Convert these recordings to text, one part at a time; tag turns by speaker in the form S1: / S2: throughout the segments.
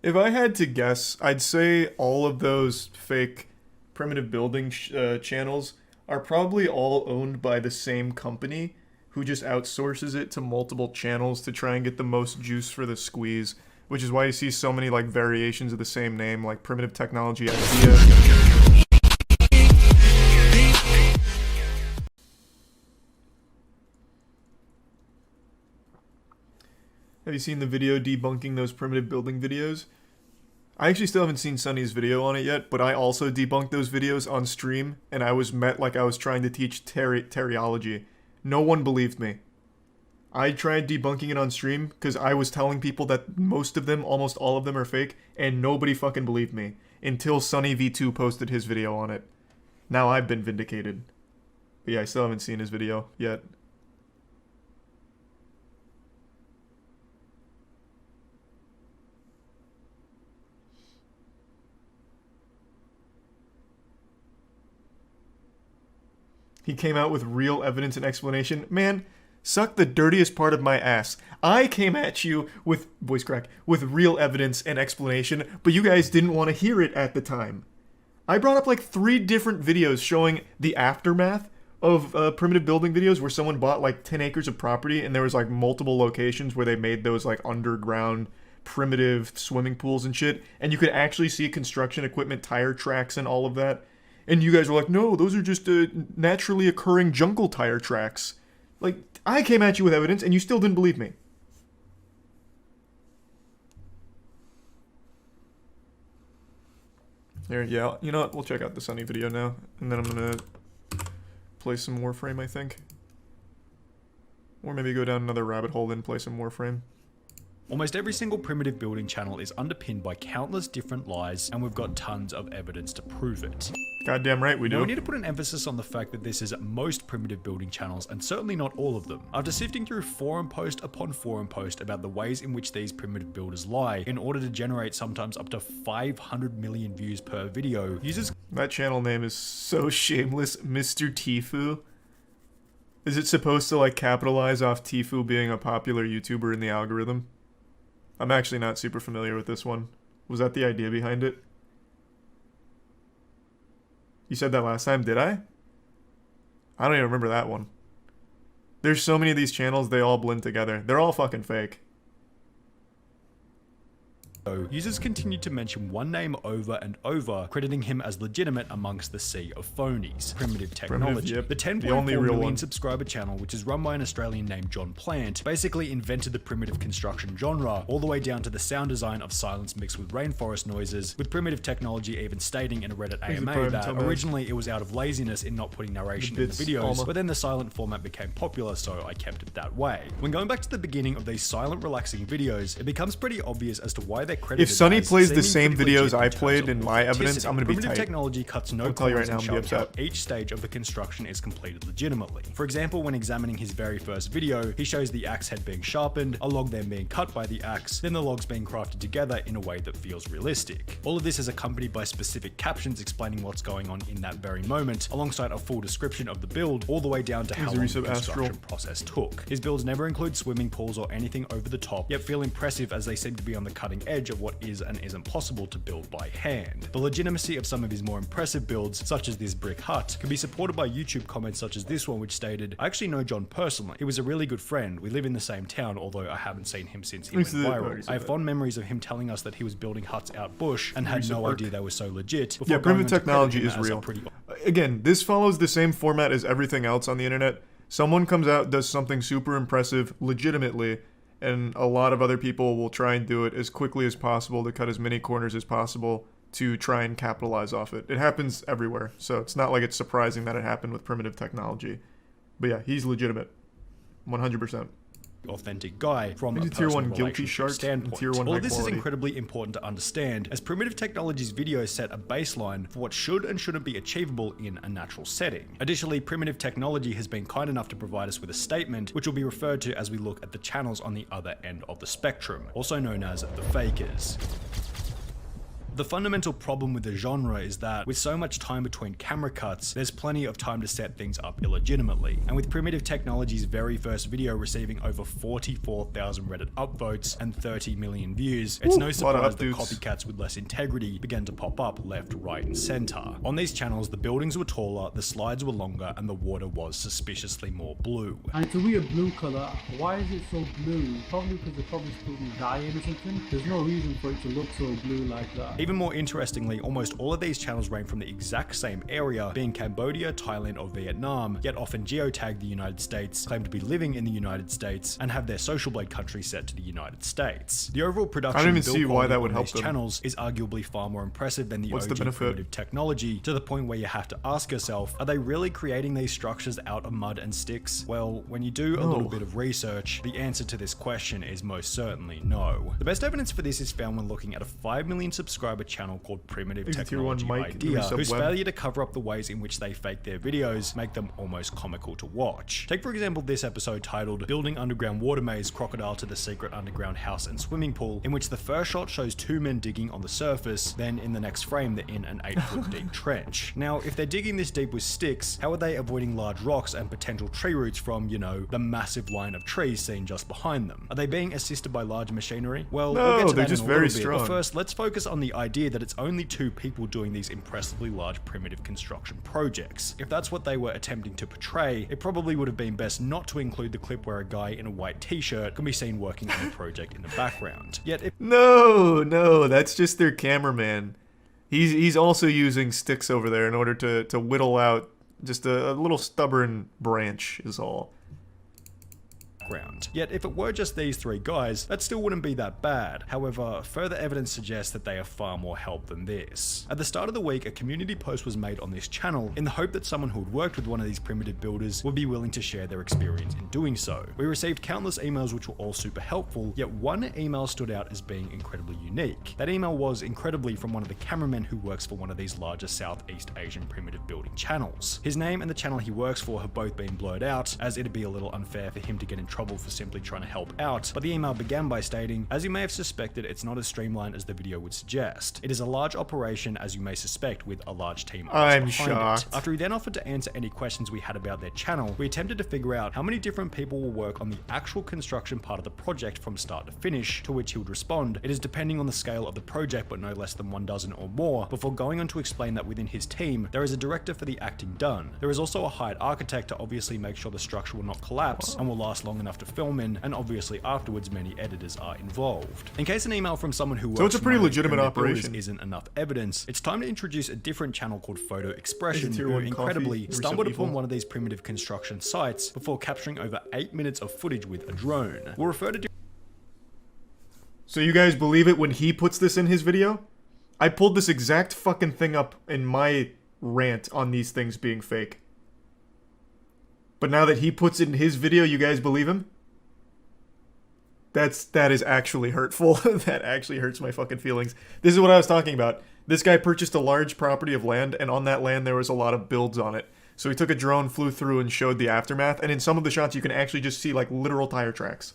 S1: If I had to guess, I'd say all of those fake primitive building channels are probably all owned by the same company who just outsources it to multiple channels to try and get the most juice for the squeeze, which is why you see so many like variations of the same name, like Primitive Technology Idea. Have you seen the video debunking those primitive building videos? I actually still haven't seen Sunny's video on it yet, but I also debunked those videos on stream, and I was met like I was trying to teach teriology. No one believed me. I tried debunking it on stream because I was telling people that most of them, almost all of them, are fake, and nobody fucking believed me until Sunny V2 posted his video on it. Now I've been vindicated. But yeah, I still haven't seen his video yet. He came out with real evidence and explanation. Man, suck the dirtiest part of my ass. I came at you with, voice crack, with real evidence and explanation, but you guys didn't want to hear it at the time. I brought up like 3 different videos showing the aftermath of primitive building videos where someone bought like 10 acres of property and there was like multiple locations where they made those like underground primitive swimming pools and shit, and you could actually see construction equipment, tire tracks, and all of that. And you guys were like, no, those are just naturally occurring jungle tire tracks. Like, I came at you with evidence, and you still didn't believe me. There, yeah, you know what? We'll check out the Sunny video now. And then I'm gonna play some Warframe, I think. Or maybe go down another rabbit hole and play some Warframe.
S2: Almost every single primitive building channel is underpinned by countless different lies, and we've got tons of evidence to prove it.
S1: Goddamn right we do.
S2: Now, we need to put an emphasis on the fact that this is most primitive building channels, and certainly not all of them. After sifting through forum post upon forum post about the ways in which these primitive builders lie, in order to generate sometimes up to 500 million views per video, users...
S1: That channel name is so shameless, Mr. Tfue. Is it supposed to like capitalize off Tfue being a popular YouTuber in the algorithm? I'm actually not super familiar with this one. Was that the idea behind it? You said that last time, did I? I don't even remember that one. There's so many of these channels, they all blend together. They're all fucking fake.
S2: Users continued to mention one name over and over, crediting him as legitimate amongst the sea of phonies. Primitive Technology.
S1: Yep.
S2: The 10.4 million subscriber channel, which is run by an Australian named John Plant, basically invented the primitive construction genre, all the way down to the sound design of silence mixed with rainforest noises, with Primitive Technology even stating in a Reddit AMA that originally it was out of laziness in not putting narration in the videos, but then the silent format became popular, so I kept it that way. When going back to the beginning of these silent, relaxing videos, it becomes pretty obvious as to why they're credited.
S1: If Sunny plays the same videos I played in my evidence, I'm gonna be tight.
S2: Primitive Technology cuts no corners and shows how each stage of the construction is completed legitimately. For example, when examining his very first video, he shows the axe head being sharpened, a log then being cut by the axe, then the logs being crafted together in a way that feels realistic. All of this is accompanied by specific captions explaining what's going on in that very moment, alongside a full description of the build, all the way down to how long the construction process took. His builds never include swimming pools or anything over the top, yet feel impressive as they seem to be on the cutting edge of what is and isn't possible to build by hand. The legitimacy of some of his more impressive builds, such as this brick hut, can be supported by YouTube comments such as this one, which stated, "I actually know John personally. He was a really good friend. We live in the same town, although I haven't seen him since he went viral. I have fond memories of him telling us that he was building huts out bush and had no idea they were so legit."
S1: Yeah, Primitive Technology is real. Again, this follows the same format as everything else on the internet. Someone comes out, does something super impressive legitimately, and a lot of other people will try and do it as quickly as possible to cut as many corners as possible to try and capitalize off it. It happens everywhere, so it's not like it's surprising that it happened with Primitive Technology. But yeah, he's legitimate. 100%.
S2: Authentic guy from a
S1: tier 1
S2: personal
S1: guilty shark
S2: standpoint.
S1: Tier 1
S2: All
S1: high
S2: of this
S1: quality.
S2: is incredibly important to understand, as Primitive Technology's videos set a baseline for what should and shouldn't be achievable in a natural setting. Additionally, Primitive Technology has been kind enough to provide us with a statement, which will be referred to as we look at the channels on the other end of the spectrum, also known as the fakers. The fundamental problem with the genre is that with so much time between camera cuts, there's plenty of time to set things up illegitimately. And with Primitive Technology's very first video receiving over 44,000 Reddit upvotes and 30 million views, it's no surprise that copycats with less integrity began to pop up left, right, and center. On these channels, the buildings were taller, the slides were longer, and the water was suspiciously more blue.
S3: And it's a weird blue colour. Why is it so blue? Probably because they're probably putting dye in or something. There's no reason for it to look so blue like that.
S2: Even more interestingly, almost all of these channels range from the exact same area, being Cambodia, Thailand, or Vietnam, yet often geotag the United States, claim to be living in the United States, and have their Social Blade country set to the United States. The overall production
S1: I don't even see why that would help
S2: these
S1: them.
S2: channels is arguably far more impressive than the
S1: What's
S2: OG
S1: the benefit?
S2: Primitive Technology, to the point where you have to ask yourself, are they really creating these structures out of mud and sticks? Well, when you do a little bit of research, the answer to this question is most certainly no. The best evidence for this is found when looking at a 5 million subscriber channel called Primitive Technology Idea, whose failure to cover up the ways in which they fake their videos make them almost comical to watch. Take for example this episode titled Building Underground Water Maze, Crocodile to the Secret Underground House and Swimming Pool, in which the first shot shows 2 men digging on the surface, then in the next frame they're in an 8-foot deep trench. Now, if they're digging this deep with sticks, how are they avoiding large rocks and potential tree roots from, you know, the massive line of trees seen just behind them? Are they being assisted by large machinery? Well,
S1: No,
S2: we'll get to
S1: they're
S2: that
S1: just
S2: in a little
S1: very
S2: bit,
S1: strong.
S2: but first, let's focus on the idea that it's only 2 people doing these impressively large primitive construction projects. If that's what they were attempting to portray, it probably would have been best not to include the clip where a guy in a white t-shirt can be seen working on the project in the background. Yet if
S1: No, that's just their cameraman. He's also using sticks over there in order to whittle out just a little stubborn branch is all.
S2: Yet if it were just these 3 guys, that still wouldn't be that bad. However, further evidence suggests that they are far more help than this. At the start of the week, a community post was made on this channel in the hope that someone who had worked with one of these primitive builders would be willing to share their experience in doing so. We received countless emails which were all super helpful, yet one email stood out as being incredibly unique. That email was incredibly from one of the cameramen who works for one of these larger Southeast Asian primitive building channels. His name and the channel he works for have both been blurred out, as it'd be a little unfair for him to get in trouble for simply trying to help out, but the email began by stating, as you may have suspected, it's not as streamlined as the video would suggest. It is a large operation, as you may suspect, with a large team
S1: I'm
S2: behind
S1: shocked.
S2: it. After he then offered to answer any questions we had about their channel, we attempted to figure out how many different people will work on the actual construction part of the project from start to finish, to which he would respond, it is depending on the scale of the project, but no less than 12 or more, before going on to explain that within his team, there is a director for the acting done. There is also a hired architect to obviously make sure the structure will not collapse and will last long enough to film in, and obviously afterwards many editors are involved. In case an email from someone who works
S1: So it's a
S2: for
S1: pretty
S2: one of these
S1: legitimate
S2: primitive builders
S1: operation.
S2: isn't enough evidence, it's time to introduce a different channel called Photo Expression,
S1: Tier
S2: who
S1: 1
S2: incredibly
S1: coffee,
S2: stumbled
S1: evil.
S2: upon one of these primitive construction sites before capturing over 8 minutes of footage with a drone. We'll refer to
S1: So you guys believe it when he puts this in his video? I pulled this exact fucking thing up in my rant on these things being fake. But now that he puts it in his video, you guys believe him? That is actually hurtful. That actually hurts my fucking feelings. This is what I was talking about. This guy purchased a large property of land, and on that land there was a lot of builds on it. So he took a drone, flew through, and showed the aftermath, and in some of the shots you can actually just see like literal tire tracks.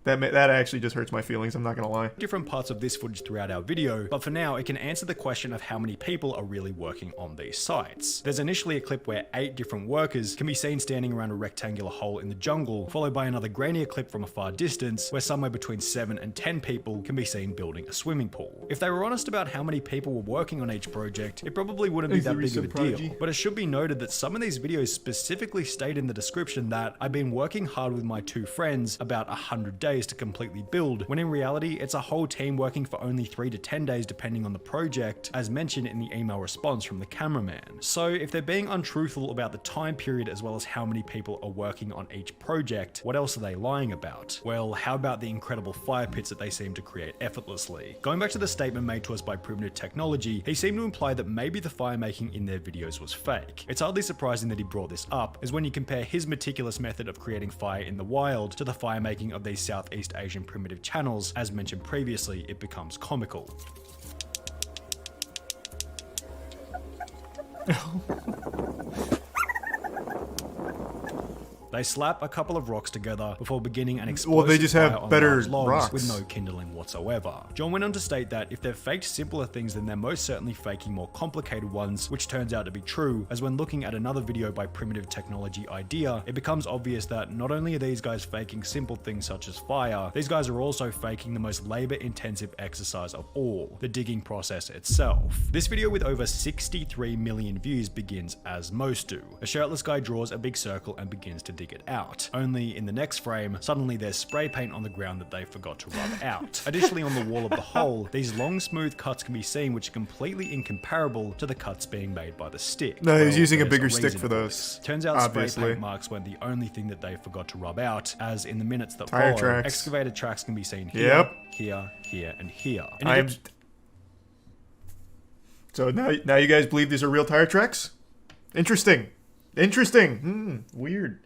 S1: That actually just hurts my feelings, I'm not gonna lie.
S2: different parts of this footage throughout our video, but for now it can answer the question of how many people are really working on these sites. There's initially a clip where 8 different workers can be seen standing around a rectangular hole in the jungle, followed by another grainier clip from a far distance where somewhere between 7 and 10 people can be seen building a swimming pool. If they were honest about how many people were working on each project, it probably wouldn't be that big of a deal. But it should be noted that some of these videos specifically state in the description that I've been working hard with my 2 friends about 100 days to completely build, when in reality it's a whole team working for only 3 to 10 days depending on the project, as mentioned in the email response from the cameraman. So if they're being untruthful about the time period as well as how many people are working on each project, what else are they lying about? Well, how about the incredible fire pits that they seem to create effortlessly? Going back to the statement made to us by Primitive Technology, he seemed to imply that maybe the fire making in their videos was fake. It's hardly surprising that he brought this up, as when you compare his meticulous method of creating fire in the wild to the fire making of these Southeast Asian primitive channels, as mentioned previously, it becomes comical. They slap a couple of rocks together before beginning an explosive
S1: Well, they just have
S2: fire on
S1: better
S2: large logs
S1: rocks.
S2: with no kindling whatsoever. John went on to state that if they've faked simpler things, then they're most certainly faking more complicated ones, which turns out to be true, as when looking at another video by Primitive Technology Idea, it becomes obvious that not only are these guys faking simple things such as fire, these guys are also faking the most labor-intensive exercise of all, the digging process itself. This video with over 63 million views begins as most do. A shirtless guy draws a big circle and begins to dig it out. Only in the next frame, suddenly there's spray paint on the ground that they forgot to rub out. Additionally, on the wall of the hole, these long smooth cuts can be seen, which are completely incomparable to the cuts being made by the stick.
S1: No, he's using a
S2: there's
S1: bigger stick
S2: reason
S1: for those.
S2: this. Turns out
S1: Obviously.
S2: spray paint marks weren't the only thing that they forgot to rub out, as in the minutes that
S1: Tire
S2: follow,
S1: tracks.
S2: excavated tracks can be seen here,
S1: Yep.
S2: here, here, and here. And
S1: I'm... So now you guys believe these are real tire tracks? Interesting. Weird.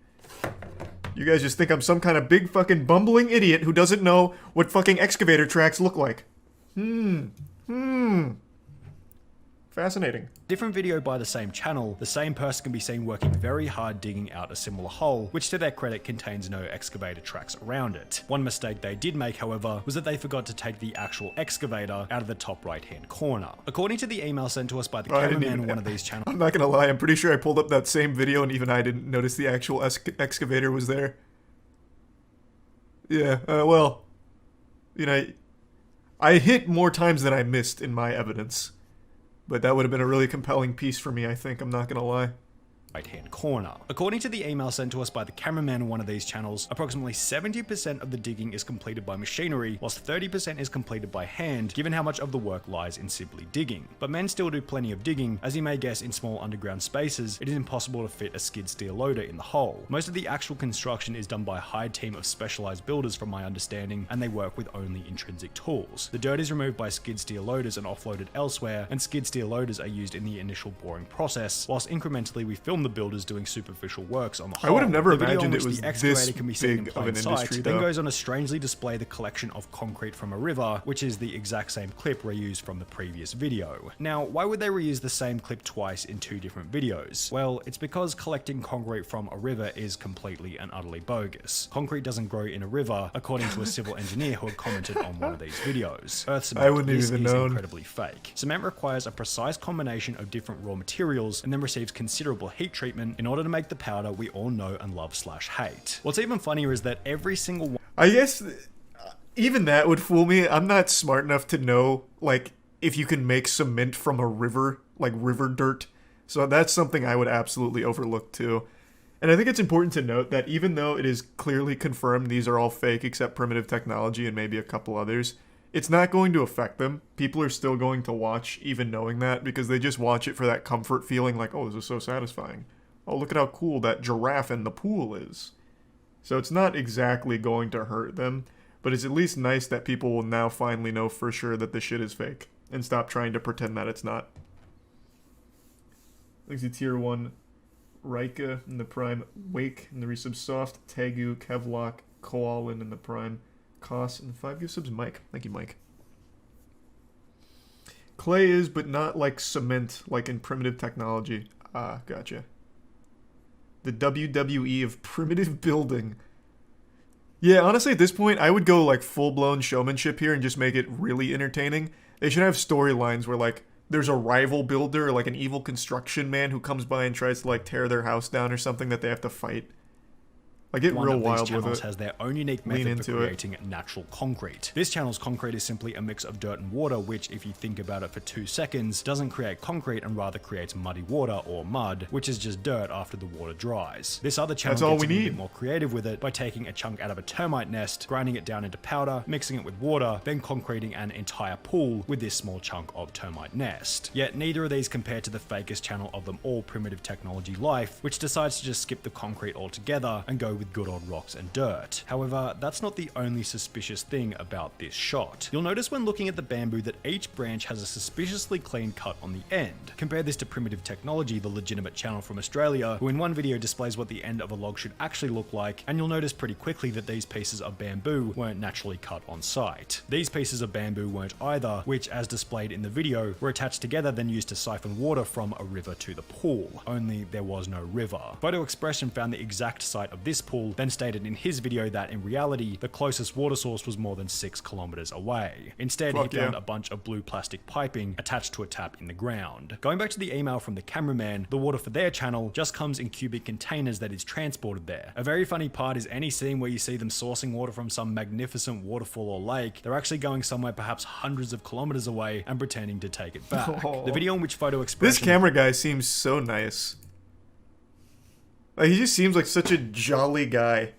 S1: You guys just think I'm some kind of big fucking bumbling idiot who doesn't know what fucking excavator tracks look like. Fascinating.
S2: different video by the same channel, the same person can be seen working very hard digging out a similar hole, which to their credit contains no excavator tracks around it. One mistake they did make, however, was that they forgot to take the actual excavator out of the top right hand corner. According to the email sent to us by the cameraman on one of these channels,
S1: I'm not gonna lie, I'm pretty sure I pulled up that same video and even I didn't notice the actual excavator was there. Yeah, well, you know, I hit more times than I missed in my evidence. But that would have been a really compelling piece for me, I think, I'm not gonna lie.
S2: Right-hand corner. According to the email sent to us by the cameraman on one of these channels, approximately 70% of the digging is completed by machinery, whilst 30% is completed by hand, given how much of the work lies in simply digging. But men still do plenty of digging. As you may guess, in small underground spaces, it is impossible to fit a skid steer loader in the hole. Most of the actual construction is done by a hired team of specialized builders from my understanding, and they work with only intrinsic tools. The dirt is removed by skid steer loaders and offloaded elsewhere, and skid steer loaders are used in the initial boring process, whilst incrementally we film the builders doing superficial works on the whole.
S1: I would have never
S2: The video
S1: imagined
S2: in
S1: it
S2: which
S1: was
S2: the excavator
S1: this
S2: can be seen in
S1: big of
S2: plain
S1: an
S2: sight,
S1: industry,
S2: then
S1: though.
S2: goes on to strangely display the collection of concrete from a river, which is the exact same clip reused from the previous video. Now, why would they reuse the same clip twice in two different videos? Well, it's because collecting concrete from a river is completely and utterly bogus. Concrete doesn't grow in a river, according to a civil engineer who had commented on one of these videos. Earth cement
S1: I wouldn't
S2: is
S1: even known.
S2: incredibly fake. Cement requires a precise combination of different raw materials and then receives considerable heat treatment in order to make the powder we all know and love / hate. What's even funnier is that every single one
S1: I guess even that would fool me. I'm not smart enough to know, like, if you can make cement from a river, like river dirt. So that's something I would absolutely overlook too. And I think it's important to note that even though it is clearly confirmed these are all fake except Primitive Technology and maybe a couple others, it's not going to affect them. People are still going to watch even knowing that because they just watch it for that comfort feeling like, oh, this is so satisfying. Oh, look at how cool that giraffe in the pool is. So it's not exactly going to hurt them, but it's at least nice that people will now finally know for sure that this shit is fake and stop trying to pretend that it's not. Looks at tier 1 Rika in the prime, Wake in the resub, Soft, Tegu, Kevlock, Koalin in the prime, Koss and 5 gift subs, Mike. Thank you, Mike. Clay is, but not like cement, like in Primitive Technology. Ah, gotcha. The WWE of primitive building. Yeah, honestly, at this point, I would go like full-blown showmanship here and just make it really entertaining. They should have storylines where like there's a rival builder or like an evil construction man who comes by and tries to like tear their house down or something that they have to fight. Like, get real wild with it.
S2: Has their own unique method for creating natural concrete. This channel's concrete is simply a mix of dirt and water, which, if you think about it for 2 seconds, doesn't create concrete and rather creates muddy water or mud, which is just dirt after the water dries. This other channel gets a bit more creative with it by taking a chunk out of a termite nest, grinding it down into powder, mixing it with water, then concreting an entire pool with this small chunk of termite nest. Yet neither of these compare to the fakest channel of them all, Primitive Technology Life, which decides to just skip the concrete altogether and go with good old rocks and dirt. However, that's not the only suspicious thing about this shot. You'll notice when looking at the bamboo that each branch has a suspiciously clean cut on the end. Compare this to Primitive Technology, the legitimate channel from Australia, who in one video displays what the end of a log should actually look like, and you'll notice pretty quickly that these pieces of bamboo weren't naturally cut on site. These pieces of bamboo weren't either, which, as displayed in the video, were attached together then used to siphon water from a river to the pool. Only there was no river. Photo Expression found the exact site of this pool, then stated in his video that in reality, the closest water source was more than 6 kilometers away. Instead, he found a bunch of blue plastic piping attached to a tap in the ground. Going back to the email from the cameraman, the water for their channel just comes in cubic containers that is transported there. A very funny part is any scene where you see them sourcing water from some magnificent waterfall or lake, they're actually going somewhere perhaps hundreds of kilometers away and pretending to take it back.
S1: Oh.
S2: The video in which Photo Expression...
S1: This camera guy seems so nice. Like, he just seems like such a jolly guy.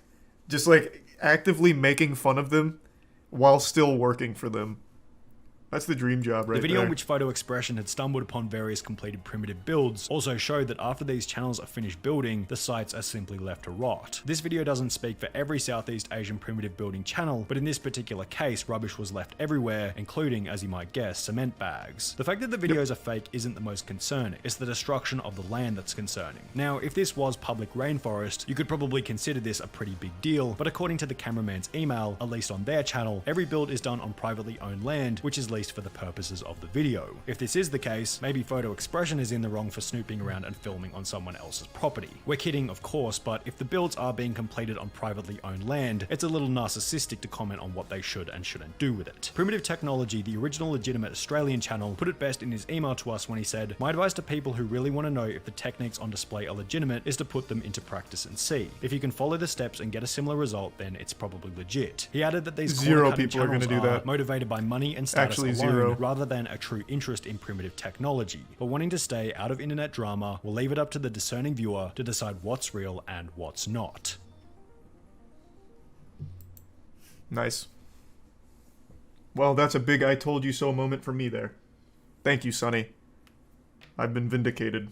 S1: Just like actively making fun of them while still working for them. That's the dream job right there.
S2: The video in which Photo Expression had stumbled upon various completed primitive builds also showed that after these channels are finished building, the sites are simply left to rot. This video doesn't speak for every Southeast Asian primitive building channel, but in this particular case, rubbish was left everywhere, including, as you might guess, cement bags. The fact that the videos are fake isn't the most concerning, it's the destruction of the land that's concerning. Now, if this was public rainforest, you could probably consider this a pretty big deal, but according to the cameraman's email, at least on their channel, every build is done on privately owned land, which is leased for the purposes of the video. If this is the case, maybe Photo Expression is in the wrong for snooping around and filming on someone else's property. We're kidding, of course, but if the builds are being completed on privately owned land, it's a little narcissistic to comment on what they should and shouldn't do with it. Primitive Technology, the original legitimate Australian channel, put it best in his email to us when he said, "My advice to people who really want to know if the techniques on display are legitimate is to put them into practice and see. If you can follow the steps and get a similar result, then it's probably legit." He added that these
S1: Zero people are going to do that.
S2: Motivated by money and status
S1: Actually,
S2: alone,
S1: zero.
S2: rather than a true interest in primitive technology. But wanting to stay out of internet drama, will leave it up to the discerning viewer to decide what's real and what's not.
S1: Nice. Well, that's a big I told you so moment for me there. Thank you, Sonny. I've been vindicated.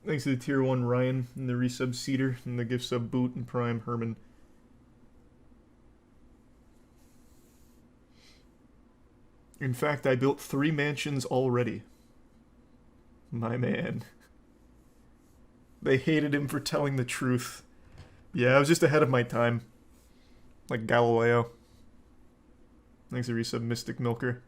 S1: Thanks to the tier 1 Ryan and the resub Cedar and the gift sub Boot and Prime Herman. In fact, I built 3 mansions already. My man. They hated him for telling the truth. Yeah, I was just ahead of my time. Like Galileo. Thanks to resub Mystic Milker.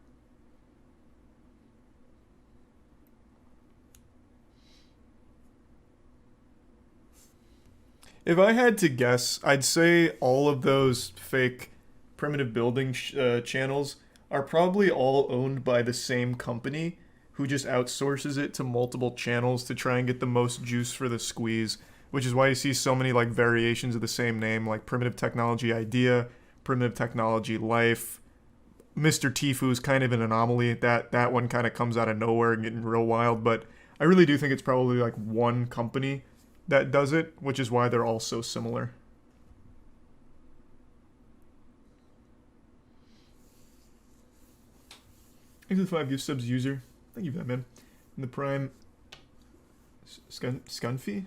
S1: If I had to guess, I'd say all of those fake primitive building channels are probably all owned by the same company who just outsources it to multiple channels to try and get the most juice for the squeeze, which is why you see so many like variations of the same name, like Primitive Technology Idea, Primitive Technology Life. Mr. Tifu is kind of an anomaly. That one kind of comes out of nowhere and getting real wild, but I really do think it's probably like one company that does it, which is why they're all so similar. Thanks for the 5 gift subs, user. Thank you for that, man. And the Prime... Scunfy?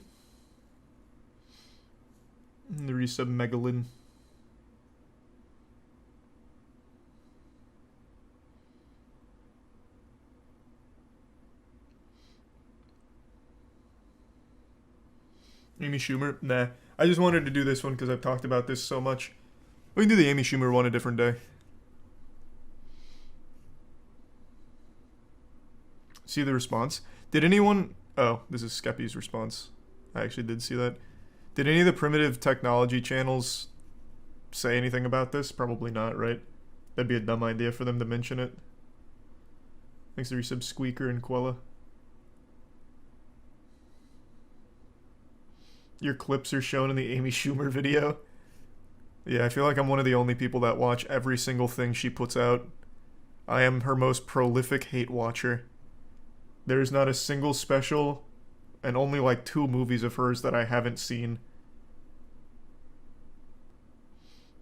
S1: And the resub Megalin. Amy Schumer? Nah. I just wanted to do this one because I've talked about this so much. We can do the Amy Schumer one a different day. See the response? Did anyone... Oh, this is Skeppy's response. I actually did see that. Did any of the primitive technology channels say anything about this? Probably not, right? That'd be a dumb idea for them to mention it. Thanks to resub Squeaker and Quella. Your clips are shown in the Amy Schumer video. Yeah, I feel like I'm one of the only people that watch every single thing she puts out. I am her most prolific hate watcher. There's not a single special and only like 2 movies of hers that I haven't seen.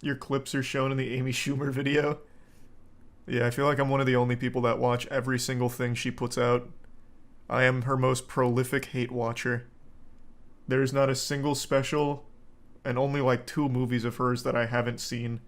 S1: Your clips are shown in the Amy Schumer video. Yeah, I feel like I'm one of the only people that watch every single thing she puts out. I am her most prolific hate watcher. There's not a single special and only like 2 movies of hers that I haven't seen.